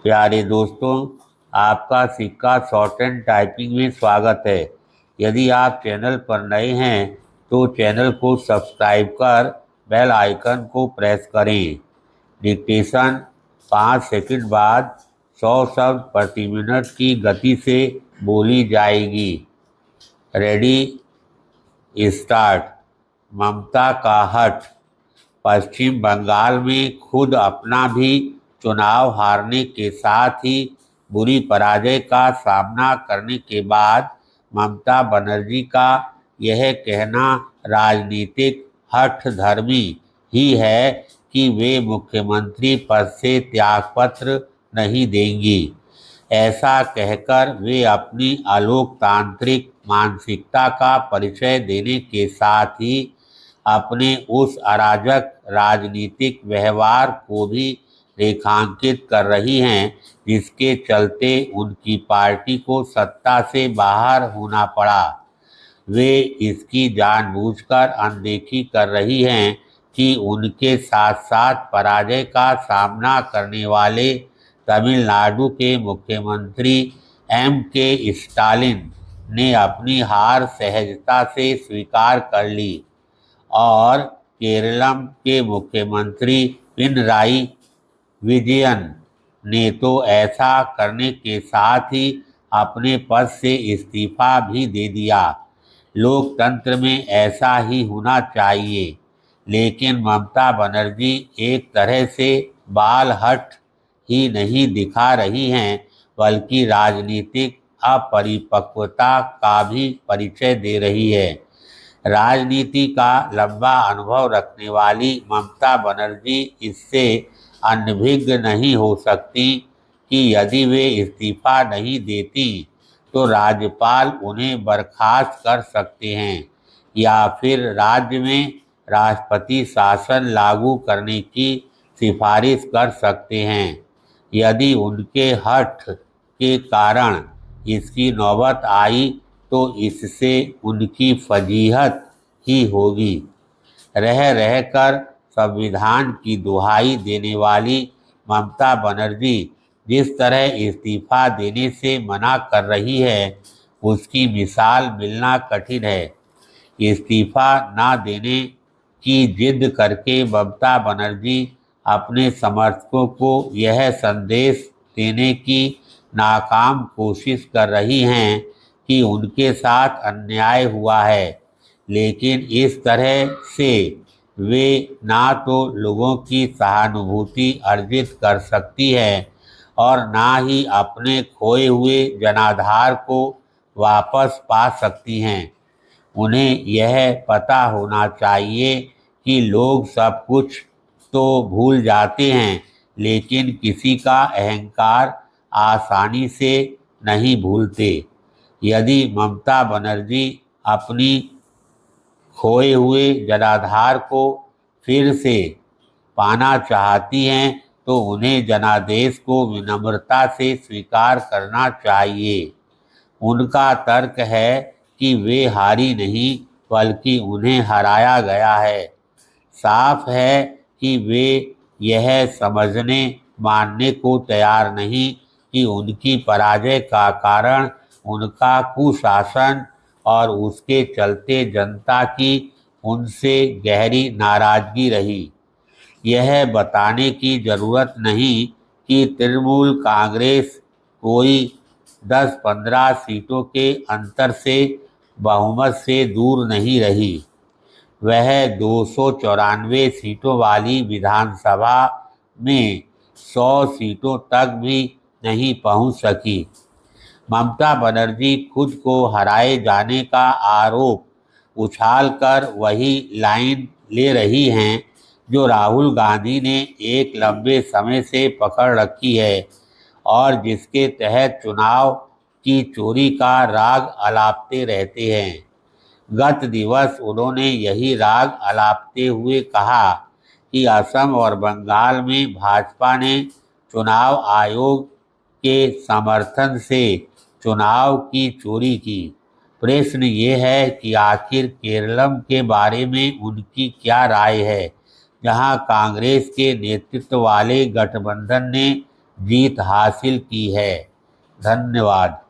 प्यारे दोस्तों, आपका सिक्का शॉर्ट एंड टाइपिंग में स्वागत है। यदि आप चैनल पर नए हैं तो चैनल को सब्सक्राइब कर बेल आइकन को प्रेस करें। डिक्टेशन 5 सेकंड बाद 100 शब्द प्रति मिनट की गति से बोली जाएगी। Ready start. ममता का हठ। पश्चिम बंगाल में खुद अपना भी चुनाव हारने के साथ ही बुरी पराजय का सामना करने के बाद ममता बनर्जी का यह कहना राजनीतिक हठधर्मी ही है कि वे मुख्यमंत्री पद से त्यागपत्र नहीं देंगी। ऐसा कहकर वे अपनी अलोकतांत्रिक मानसिकता का परिचय देने के साथ ही अपने उस अराजक राजनीतिक व्यवहार को भी रेखांकित कर रही हैं जिसके चलते उनकी पार्टी को सत्ता से बाहर होना पड़ा। वे इसकी जानबूझकर अनदेखी कर रही हैं कि उनके साथ साथ पराजय का सामना करने वाले तमिलनाडु के मुख्यमंत्री M.K. स्टालिन ने अपनी हार सहजता से स्वीकार कर ली और केरलम के मुख्यमंत्री पिनराई विजयन ने तो ऐसा करने के साथ ही अपने पद से इस्तीफा भी दे दिया। लोकतंत्र में ऐसा ही होना चाहिए, लेकिन ममता बनर्जी एक तरह से बाल हठ ही नहीं दिखा रही हैं बल्कि राजनीतिक अपरिपक्वता का भी परिचय दे रही है। राजनीति का लंबा अनुभव रखने वाली ममता बनर्जी इससे अनभिज्ञ नहीं हो सकती कि यदि वे इस्तीफा नहीं देती तो राज्यपाल उन्हें बर्खास्त कर सकते हैं या फिर राज्य में राष्ट्रपति शासन लागू करने की सिफारिश कर सकते हैं। यदि उनके हठ के कारण इसकी नौबत आई तो इससे उनकी फजीहत ही होगी। रह रहकर संविधान की दुहाई देने वाली ममता बनर्जी जिस तरह इस्तीफा देने से मना कर रही है उसकी मिसाल मिलना कठिन है। इस्तीफा ना देने की जिद करके ममता बनर्जी अपने समर्थकों को यह संदेश देने की नाकाम कोशिश कर रही हैं कि उनके साथ अन्याय हुआ है, लेकिन इस तरह से वे ना तो लोगों की सहानुभूति अर्जित कर सकती है और ना ही अपने खोए हुए जनाधार को वापस पा सकती हैं। उन्हें यह पता होना चाहिए कि लोग सब कुछ तो भूल जाते हैं, लेकिन किसी का अहंकार आसानी से नहीं भूलते। यदि ममता बनर्जी अपनी खोए हुए जनाधार को फिर से पाना चाहती हैं तो उन्हें जनादेश को विनम्रता से स्वीकार करना चाहिए। उनका तर्क है कि वे हारी नहीं बल्कि उन्हें हराया गया है। साफ है कि वे यह समझने मानने को तैयार नहीं कि उनकी पराजय का कारण उनका कुशासन और उसके चलते जनता की उनसे गहरी नाराजगी रही। यह बताने की जरूरत नहीं कि तृणमूल कांग्रेस कोई 10-15 सीटों के अंतर से बहुमत से दूर नहीं रही। वह 294 सीटों वाली विधानसभा में 100 सीटों तक भी नहीं पहुंच सकी। ममता बनर्जी खुद को हराए जाने का आरोप उछालकर वही लाइन ले रही हैं जो राहुल गांधी ने एक लंबे समय से पकड़ रखी है और जिसके तहत चुनाव की चोरी का राग अलापते रहते हैं। गत दिवस उन्होंने यही राग अलापते हुए कहा कि असम और बंगाल में भाजपा ने चुनाव आयोग के समर्थन से चुनाव की चोरी की। प्रश्न ये है कि आखिर केरलम के बारे में उनकी क्या राय है, जहां कांग्रेस के नेतृत्व वाले गठबंधन ने जीत हासिल की है। धन्यवाद।